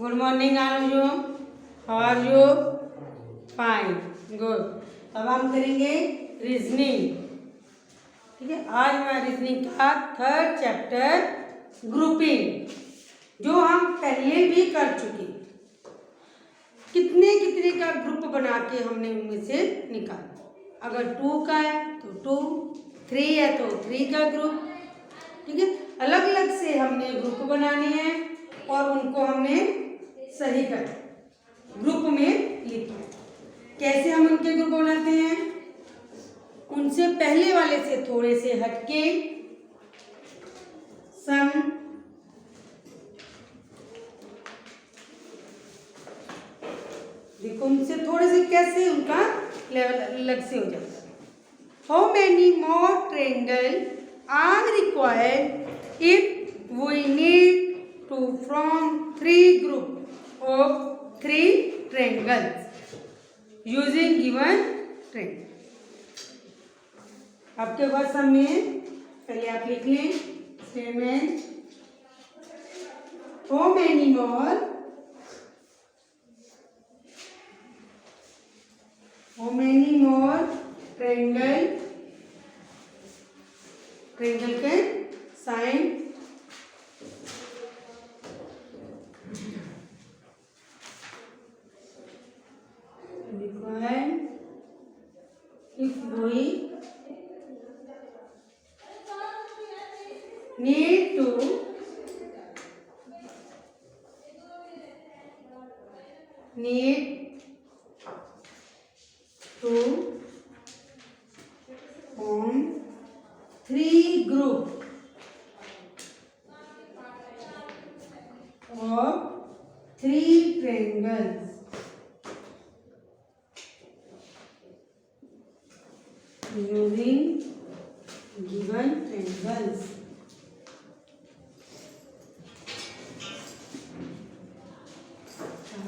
Good morning Anuju, how are you? Fine, good. अब हम करेंगे रीजनिंग। ठीक है, आज हमारा रीजनिंग का थर्ड चैप्टर ग्रुपिंग, जो हम पहले भी कर चुके। कितने कितने का ग्रुप बना के हमने उनमें से निकाला। अगर 2 का है तो 2, 3 है तो 3 का ग्रुप। ठीक है, अलग अलग से हमने ग्रुप बनाने हैं और उनको हमने सही कर ग्रुप में लिखना है। कैसे हम उनके ग्रुप बनाते हैं? उनसे पहले वाले से थोड़े से हटके सन, देखो उनसे थोड़े से कैसे उनका लेवल अलग से हो जाता है। How many more triangle are required if we need to from 3 group of 3 triangles using given triangle. आपके पास में पहले आप लिख लें statement. How many more triangle के sign required if we need to form 3 group of 3 triangles using given triangles।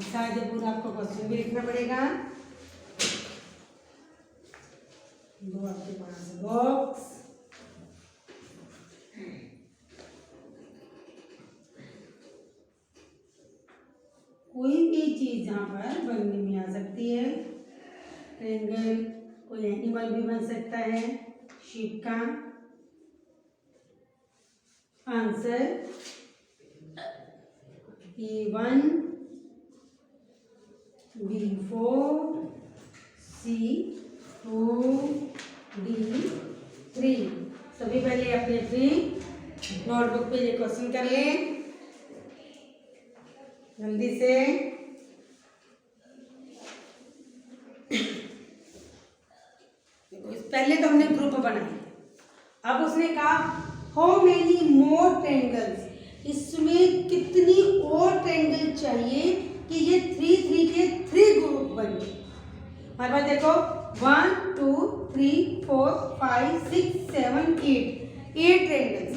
शायद पूरा आपको क्वेश्चन भी लिखना पड़ेगा। दो आपके पास बॉक्स, कोई भी चीज यहाँ पर बनने में आ सकती है। ट्रायंगल, कोई एनिमल भी बन सकता है, शिप का। Answer E1, B4, C2, D3। सभी पहले अपनी अपनी नोटबुक पे ये क्वेश्चन कर लें जल्दी से। पहले तो हमने ग्रुप बनाए, अब उसने कहा हाउ मेनी मोर ट्रायंगल्स, इसमें कितनी और ट्रायंगल चाहिए कि ये 3 के 3 ग्रुप बन जाए। हमारे पास देखो 1 2 3 4 5 6 7 8 ट्रायंगल्स।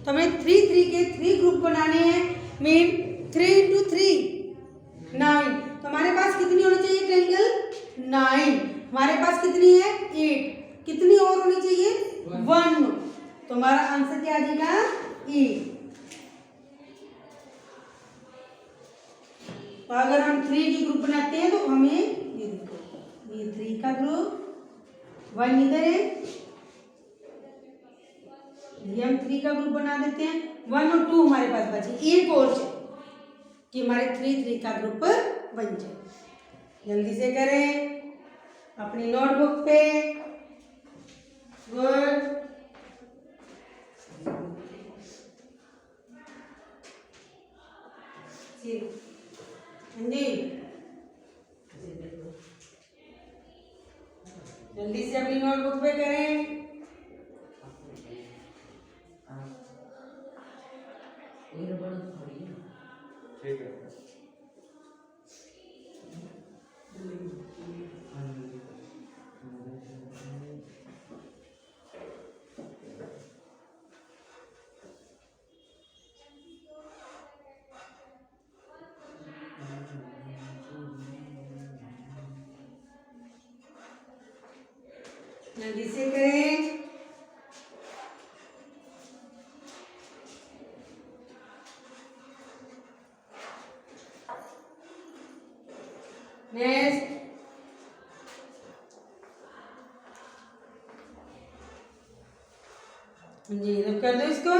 तो हमें 3 के 3 ग्रुप बनाने हैं। Mean 3 into 3 9। तो हमारे पास कितनी होनी चाहिए ट्रायंगल? 9। हमारे पास कितनी है? 8। कितनी और होनी चाहिए? 1। तो हमारा आंसर क्या आ जाएगा? 8। तो अगर हम 3 की ग्रुप बनाते हैं तो हमें ये देखो, ये 3 का ग्रुप, 1 इधर है, ये हम 3 का ग्रुप बना देते हैं। 1 और 2 हमारे पास बचे, एक और चाहिए कि हमारे 3 का ग्रुप बन जाए। जल्दी से करें अपनी नोटबुक पे। गुड, जी जल्दी से अपनी नोटबुक पे करें। ठीक है। जल्दी से करें। नेक्स्ट जी, रब कर दो इसको।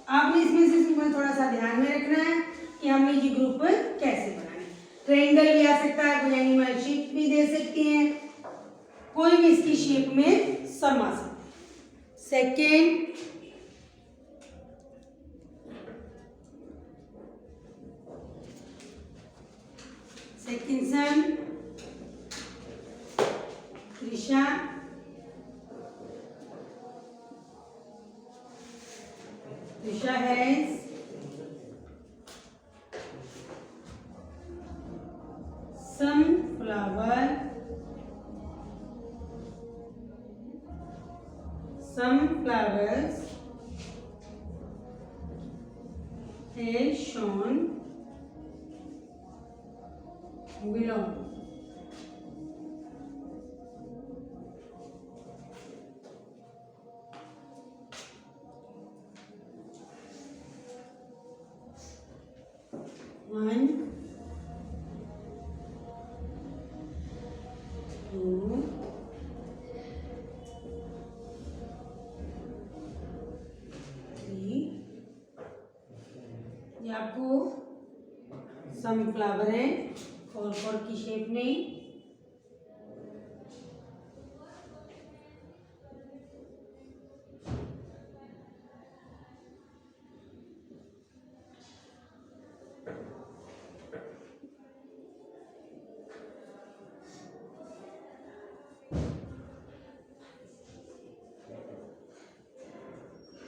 आपने इसमें से सिंपल थोड़ा सा ध्यान में रखना है कि हमें ये ग्रुप कैसे बनाना है। ट्रायंगल भी आ सकता है, कोई एनिमल शेप भी दे सकती हैं, कोई भी इसकी शेप में समा सकता है। Second sun Trisha, Trisha has sunflower, sunflowers as shown below. One, two, three. ये आपको सनफ्लावर है फोर की शेप में।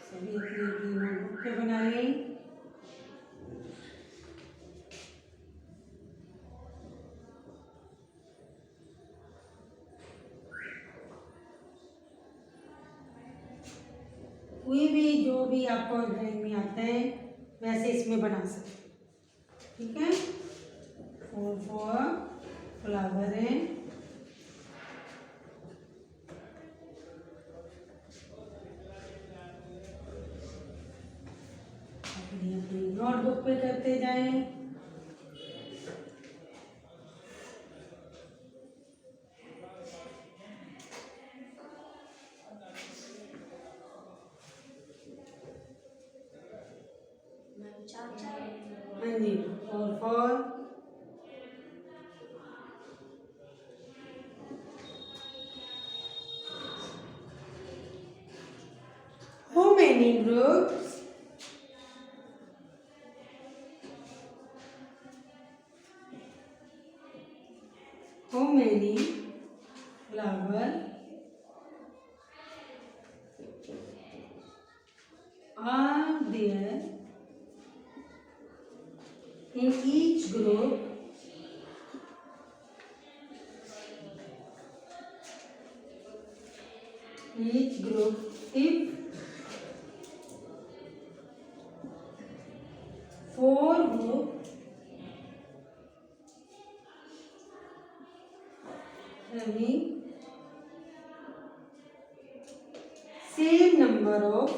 सभी अपनी अपनी नोटबुक पे बना लें। कोई भी जो भी आपको ड्राइंग में आता है वैसे इसमें बना सकते, ठीक है। फोर फ्लावर है, अपनी नोटबुक पे करते जाएं। हाँ जी, four how many groups how many flower are there in each group if four group having same number of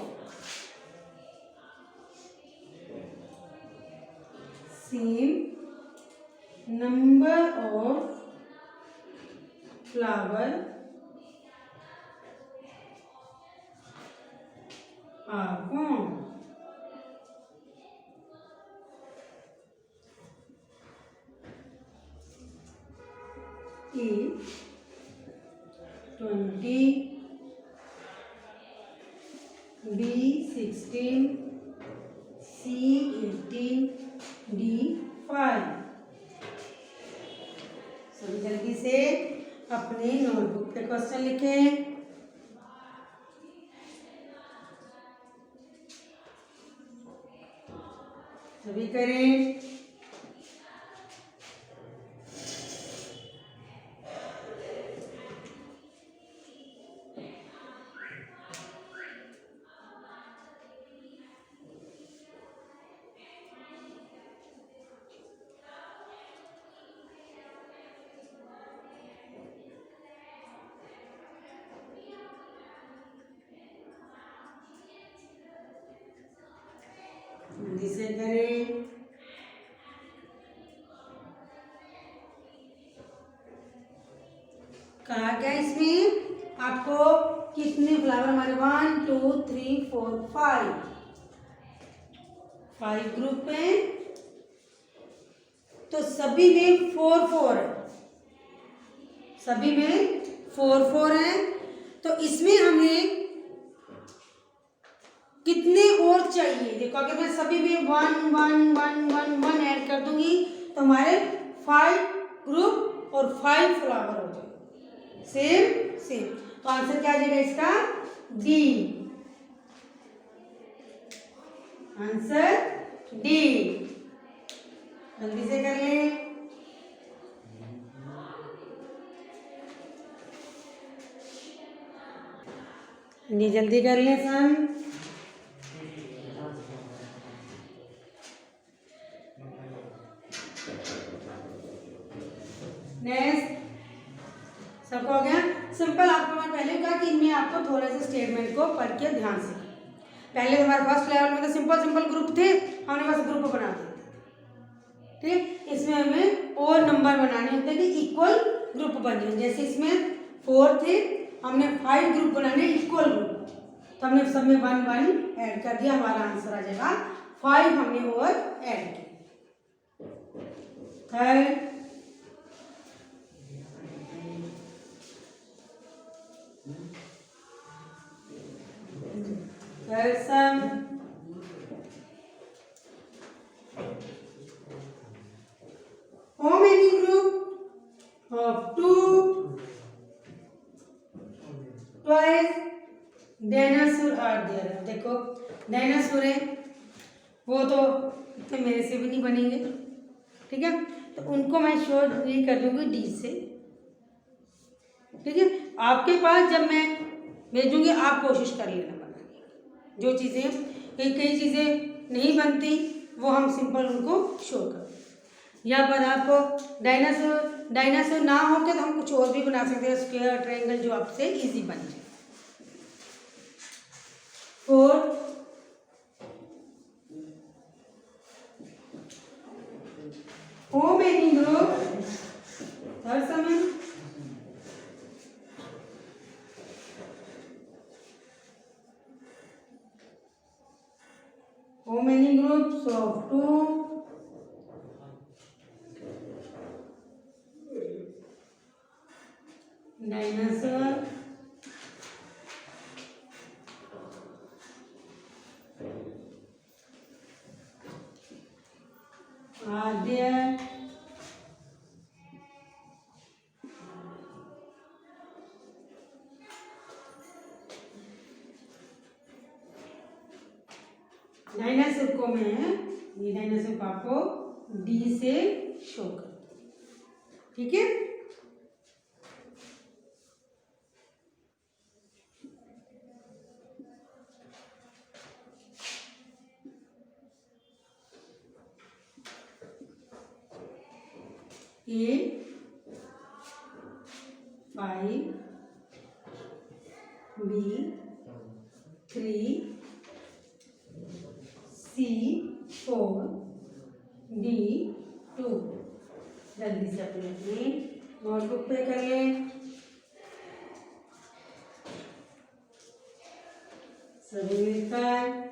flower are formed. A 20, B 16, C 18, D 5। सभी जल्दी से अपने नोटबुक पे क्वेश्चन लिखें। सभी करें। जल्दी से करें। कहा क्या इसमें आपको कितने फ्लावर हमारे 1 2 3 4 5 ग्रुप हैं, तो सभी में 4 4 है, सभी में 4 4 है। तो इसमें हमें कितने और चाहिए, देखो अगर मैं सभी में 1 1 1 1 1 ऐड कर दूंगी तो हमारे 5 ग्रुप और 5 फ्लावर हो जाएंगे, सेम सेम। तो आंसर क्या आ जाएगा इसका? D, answer D. जल्दी से कर लें। जी जल्दी कर लें सन। नेक्स्ट, सबको हो गया? सिंपल आपको मैं पहले कहा कि इनमें आपको थोड़ा सा स्टेटमेंट को पढ़ के ध्यान से, पहले हमारे फर्स्ट लेवल में तो सिंपल सिंपल ग्रुप थे, हमने बस ग्रुप बना दिए, ठीक। इसमें हमें और नंबर बनाने होते हैं कि इक्वल ग्रुप बन जाए। जैसे इसमें 4 थे, हमने 5 ग्रुप बनाने इक्वल ग्रुप, तो हमने सब में 1 1 ऐड कर दिया, हमारा आंसर आ जाएगा 5 हमने और ऐड किया। Third, sum how many group of 2 twice dinosaur are there. देखो डायनासोर है वो तो इतने मेरे से भी नहीं बनेंगे, ठीक है, तो उनको मैं शो ये कर दूंगी डी से, ठीक है। आपके पास जब मैं भेजूंगी आप कोशिश कर लेना बनाने, जो चीज़ें कई चीज़ें नहीं बनती वो हम सिंपल उनको शो कर, या पर आपको डायनासोर ना हो के तो हम कुछ और भी बना सकते हैं, स्क्वायर ट्रायंगल, जो आपसे इजी बन जाए। और how many group, हर समय how many groups of 2 dinosaur are there dinosaur को मैं ये डायनासोर को आपको डी से शो कर, ठीक है। A 5 B 3 C 4 D 2। जल्दी से अपने अपने नोटबुक पे कर लें सभी मिलकर।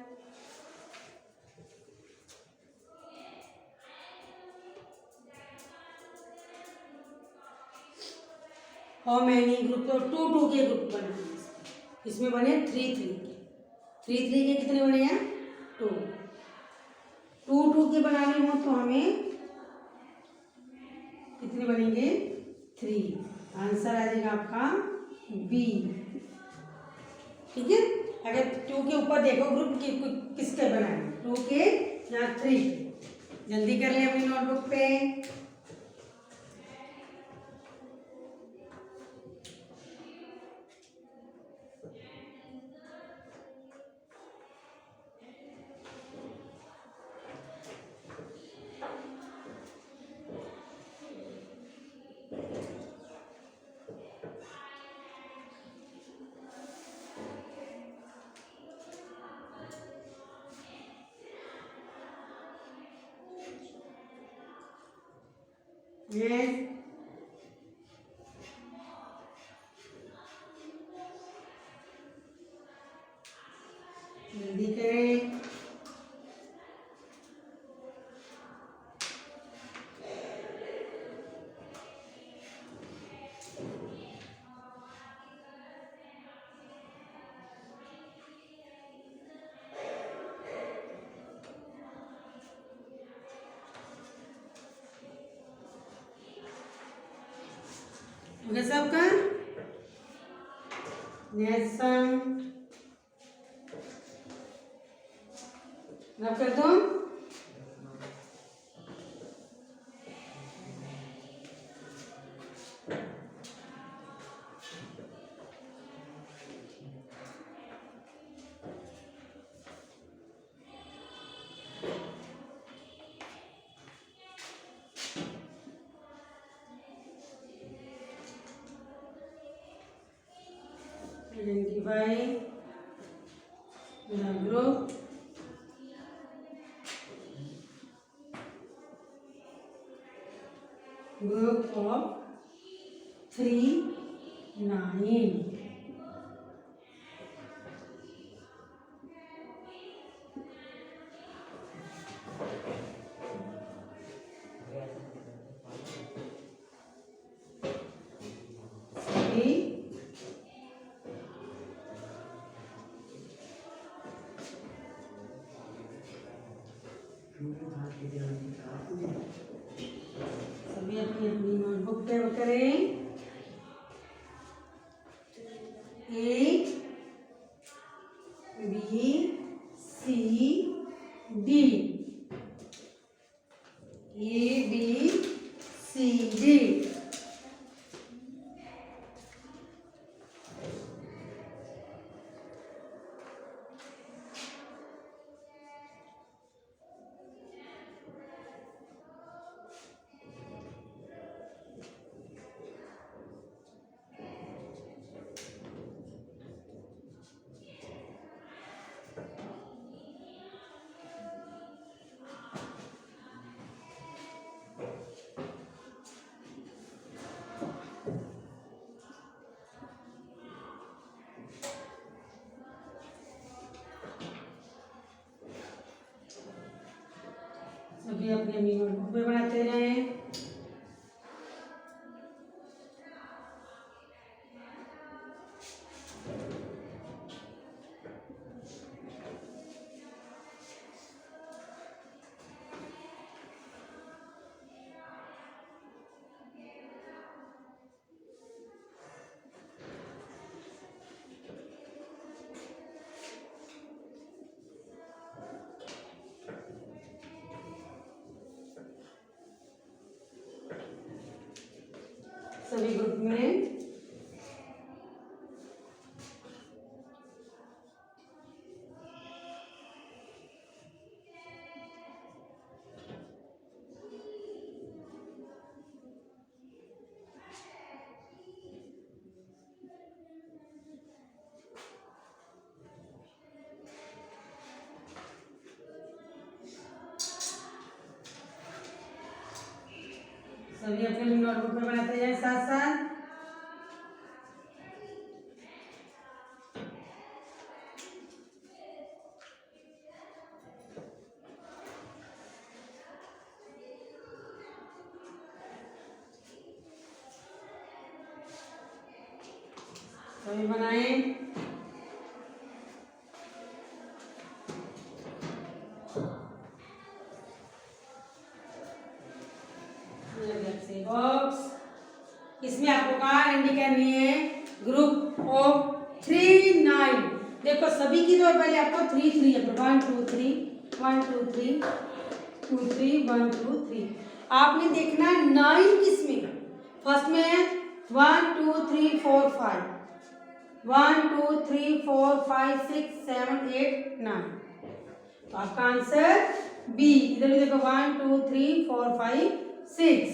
हाउ मैनी ग्रुप, तो 2 2 के ग्रुप बनाए, इसमें बने 3 3 के, 3 3 के कितने बने हैं? 2 2 2 के बनाने हो तो हमें कितने बनेंगे? 3। आंसर आ जाएगा आपका बी, ठीक है। अगर 2 के ऊपर देखो ग्रुप किसके बनाए, 2 के या 3 के। जल्दी कर ले अपनी नोटबुक पे। Yes. जल्दी करें। हो गया सबका? नेक्स्ट सम रब कर दो। Identify the group of 3, 9. सभी अपनी अपनी नोटबुक पे करें। A B C D, A B C D। सभी अपनी अपनी नोटबुक पे बनाते रहें। सभी ग्रुप में सभी अपने नोटबुक में बनाते जाए साथ साथ। सभी बनाएं। बॉक्स इसमें आपको कहा एंट्री करनी है ग्रुप ऑफ 3, 9। देखो सभी की तो पहले आपको 3 3 है, 1 2 3 1 2 3 2 3 1 2 3। आपने देखना 9 किसमें, फर्स्ट में है 1 2 3 4 5, 1 2 3 4 5 6 7 8 9। तो आपका आंसर बी। इधर भी देखो 1 2 3 4 5 6,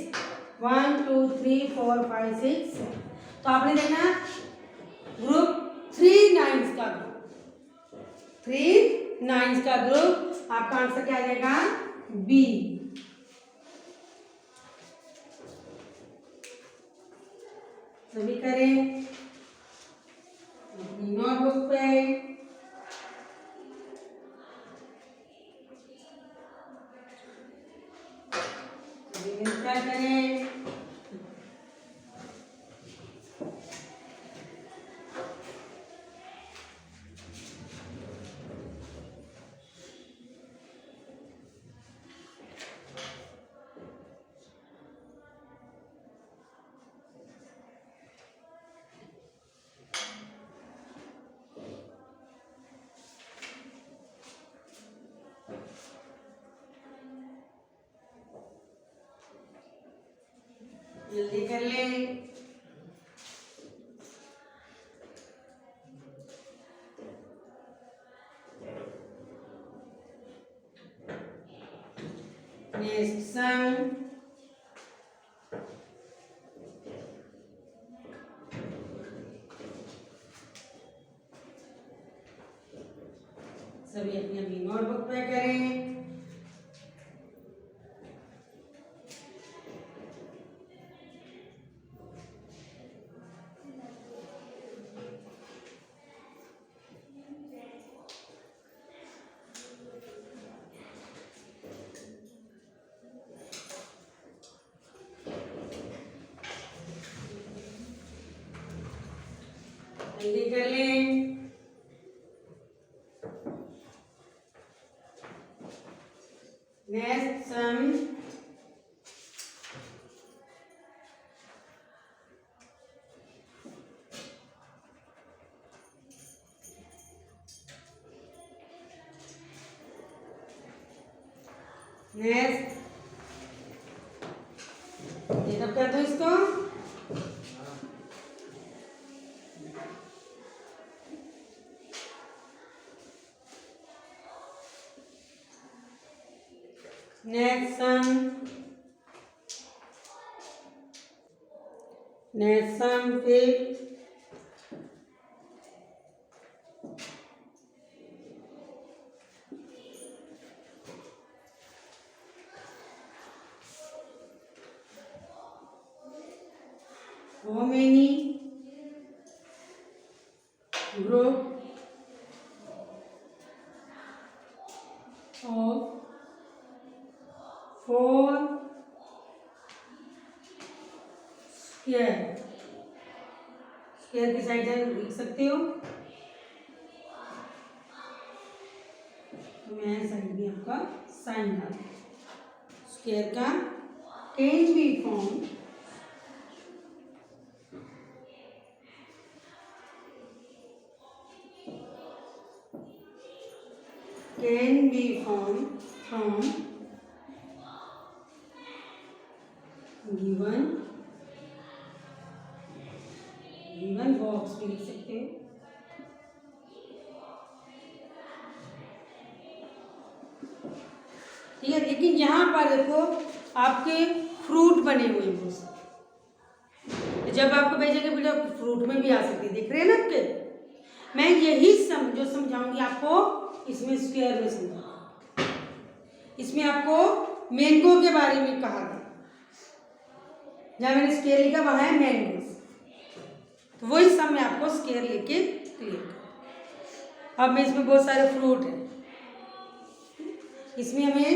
1 2 3 4 5 6। तो आपने देखना ग्रुप 3 9 का ग्रुप, 3 9 का ग्रुप। आपका आंसर क्या आ जाएगा? बी। सभी करें नोटबुक पे। जल्दी कर लें। नेक्स्ट सम, सभी अपनी अपनी नोटबुक पे करें। जल्दी कर लें। नेक्स्ट सम, नेक्स्ट, ये सब कर दो इसको। नेक्स्ट सम, नेक्स्ट सम फिर how many group of 4 square, square की साइड लिख सकते हो, तो मैं साइड भी आपका साइन डाल। स्क्वायर का can be form from given box भी लिख सकते हो। ठीक है, लेकिन यहाँ पर देखो आपके फ्रूट बने हुए हैं बहुत सारे, जब आपको भेजेंगे बेटा फ्रूट में भी आ सकते हैं, देख रहे हैं ना आपके। मैं यही जो समझाऊंगी आपको इसमें स्क्वायर में समझाऊंगी। इसमें आपको मैंगो के बारे में कहा था, जहाँ मैंने स्क्वायर लिखा वहाँ है मैंगोस, तो वही सब मैं आपको स्क्वायर लेके क्लियर कर। अब मैं इसमें बहुत सारे फ्रूट हैं, इसमें हमें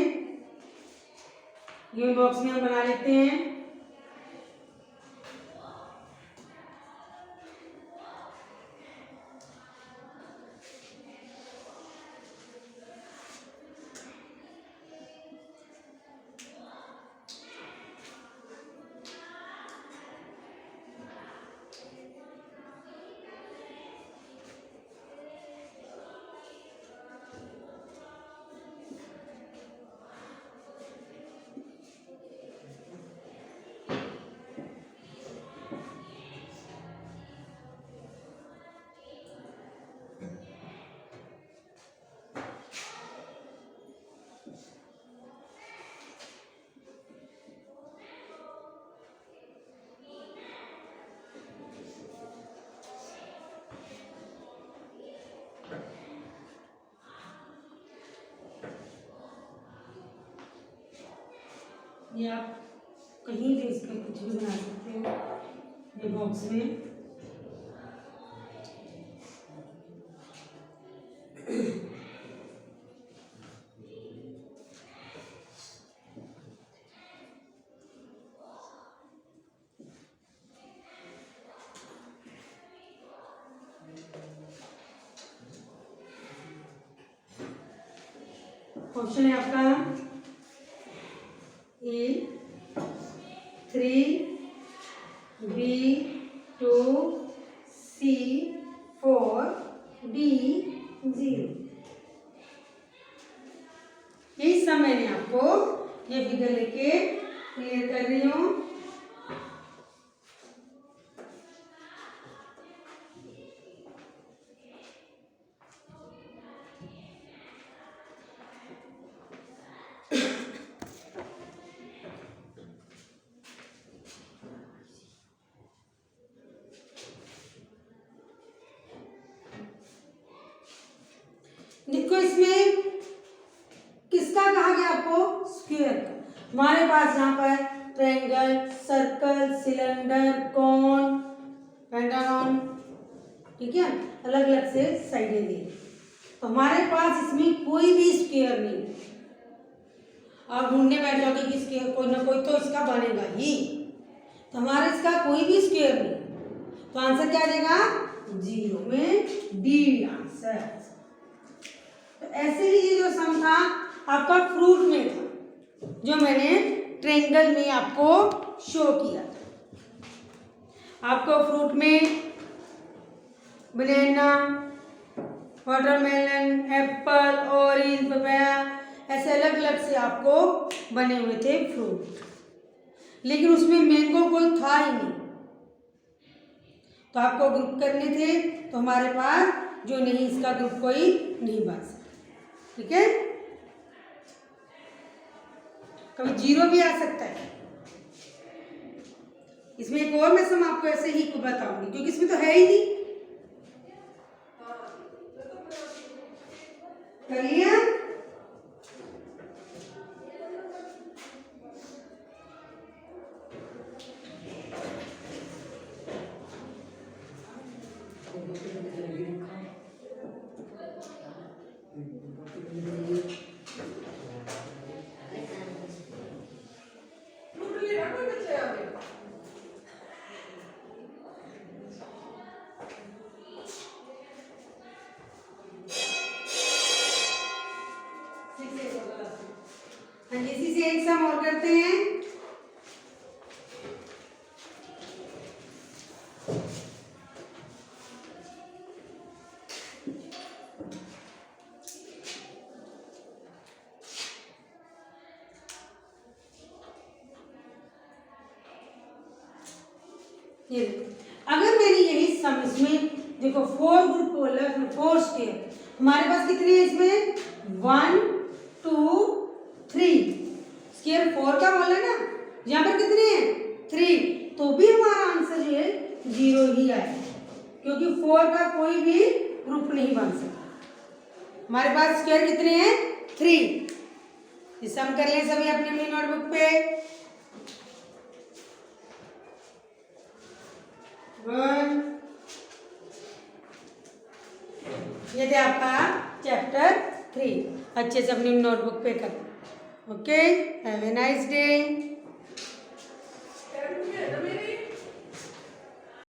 ये बॉक्स में हम बना लेते हैं। ये आप कहीं भी इसका कुछ भी बना सकते हो ये बॉक्स में। क्वेश्चन है आपका A3 B2 C4 D0। यही सब मैंने आपको ये फिगर लेके क्लियर कर रही हूँ। इसमें किसका कहा गया आपको? स्क्वायर का। हमारे पास यहाँ पर ट्रायंगल, सर्कल, सिलेंडर, कोन, पेंटागन, ठीक है, अलग अलग से साइडें दी। तो हमारे पास इसमें कोई भी स्क्वायर नहीं है। आप ढूंढने बैठ जाओगे कि स्क्वायर कोई ना कोई तो इसका बनेगा ही, तो हमारा इसका कोई भी स्क्वायर नहीं, तो आंसर क्या देगा? 0 में डी आंसर। तो ऐसे ही ये जो सम था आपका फ्रूट में था, जो मैंने ट्रायंगल में आपको शो किया था। आपको फ्रूट में बनाना, वाटरमेलन, एप्पल, ऑरेंज, पपाया, ऐसे अलग अलग से आपको बने हुए थे फ्रूट, लेकिन उसमें मैंगो कोई था ही नहीं, तो आपको ग्रुप करने थे, तो हमारे पास जो नहीं, इसका ग्रुप कोई नहीं बन सकता, ठीक है। कभी 0 भी आ सकता है। इसमें एक और मैं सम आपको ऐसे ही बताऊंगी, क्योंकि इसमें तो है ही नहीं। कर लिया? इसी से एक सम और करते हैं। ये अगर मैंने यही सम इसमें देखो 4 ग्रुप बोला, 4 स्क्वायर, हमारे पास कितने हैं इसमें? 1 2 3 स्क्वायर 4 का बोला ना, यहाँ पर कितने हैं? 3, तो भी हमारा आंसर जो है 0 ही आएगा, क्योंकि 4 का कोई भी ग्रुप नहीं बन सकता। हमारे पास स्क्वायर कितने हैं? 3। सम कर लें सभी अपनी अपनी नोटबुक पे। 1, ये थे आपका चैप्टर 3। अच्छे से अपनी नोटबुक पे कर। Okay, have a nice day.